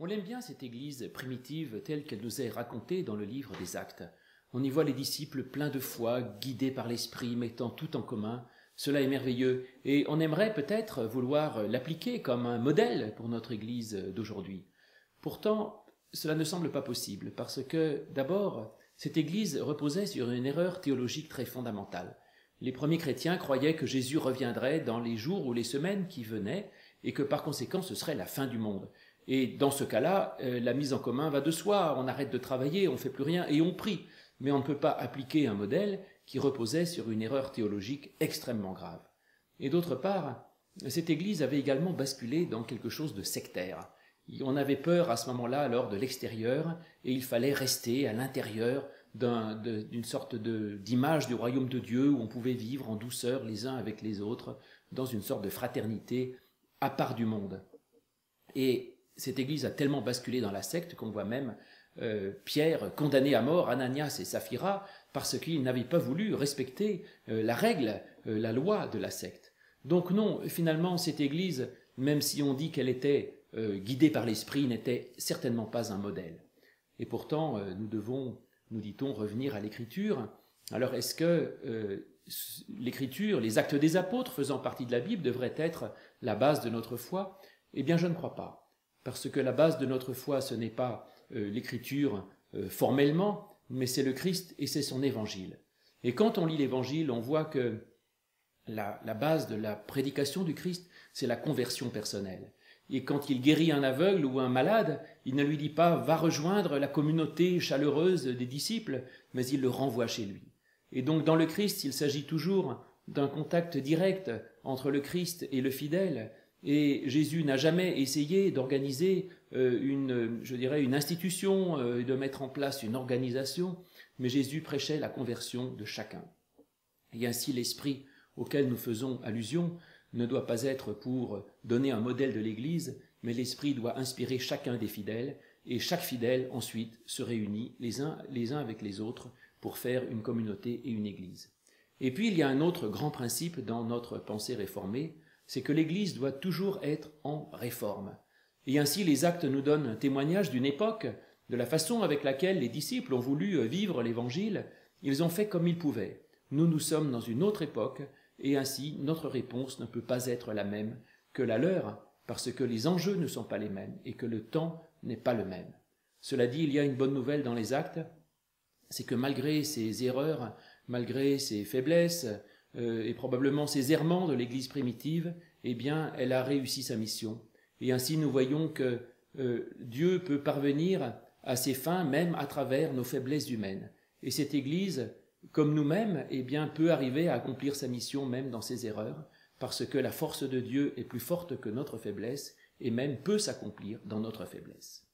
On l'aime bien, cette Église primitive telle qu'elle nous est racontée dans le livre des Actes. On y voit les disciples pleins de foi, guidés par l'Esprit, mettant tout en commun. Cela est merveilleux et on aimerait peut-être vouloir l'appliquer comme un modèle pour notre Église d'aujourd'hui. Pourtant, cela ne semble pas possible parce que, d'abord, cette Église reposait sur une erreur théologique très fondamentale. Les premiers chrétiens croyaient que Jésus reviendrait dans les jours ou les semaines qui venaient et que par conséquent ce serait la fin du monde. Et dans ce cas-là, la mise en commun va de soi, on arrête de travailler, on ne fait plus rien et on prie. Mais on ne peut pas appliquer un modèle qui reposait sur une erreur théologique extrêmement grave. Et d'autre part, cette Église avait également basculé dans quelque chose de sectaire. On avait peur à ce moment-là alors de l'extérieur et il fallait rester à l'intérieur d'une sorte d'image du royaume de Dieu où on pouvait vivre en douceur les uns avec les autres dans une sorte de fraternité à part du monde. Et cette Église a tellement basculé dans la secte qu'on voit même Pierre condamné à mort Ananias et Saphira parce qu'ils n'avaient pas voulu respecter la règle, la loi de la secte. Donc non, finalement, cette Église, même si on dit qu'elle était guidée par l'Esprit, n'était certainement pas un modèle. Et pourtant, nous devons, nous dit-on, revenir à l'Écriture. Alors est-ce que l'Écriture, les actes des apôtres faisant partie de la Bible, devraient être la base de notre foi? Eh bien, je ne crois pas. Parce que la base de notre foi, ce n'est pas l'Écriture formellement, mais c'est le Christ et c'est son Évangile. Et quand on lit l'Évangile, on voit que la base de la prédication du Christ, c'est la conversion personnelle. Et quand il guérit un aveugle ou un malade, il ne lui dit pas « va rejoindre la communauté chaleureuse des disciples », mais il le renvoie chez lui. Et donc dans le Christ, il s'agit toujours d'un contact direct entre le Christ et le fidèle. Et Jésus n'a jamais essayé d'organiser une institution, de mettre en place une organisation, mais Jésus prêchait la conversion de chacun. Et ainsi l'esprit auquel nous faisons allusion ne doit pas être pour donner un modèle de l'Église, mais l'esprit doit inspirer chacun des fidèles, et chaque fidèle ensuite se réunit les uns avec les autres pour faire une communauté et une Église. Et puis il y a un autre grand principe dans notre pensée réformée, c'est que l'Église doit toujours être en réforme. Et ainsi les actes nous donnent un témoignage d'une époque, de la façon avec laquelle les disciples ont voulu vivre l'Évangile. Ils ont fait comme ils pouvaient. Nous sommes dans une autre époque, et ainsi notre réponse ne peut pas être la même que la leur, parce que les enjeux ne sont pas les mêmes, et que le temps n'est pas le même. Cela dit, il y a une bonne nouvelle dans les actes, c'est que malgré ces erreurs, malgré ces faiblesses, et probablement ces errements de l'Église primitive, eh bien, elle a réussi sa mission. Et ainsi, nous voyons que Dieu peut parvenir à ses fins même à travers nos faiblesses humaines. Et cette Église, comme nous-mêmes, eh bien, peut arriver à accomplir sa mission même dans ses erreurs, parce que la force de Dieu est plus forte que notre faiblesse et même peut s'accomplir dans notre faiblesse.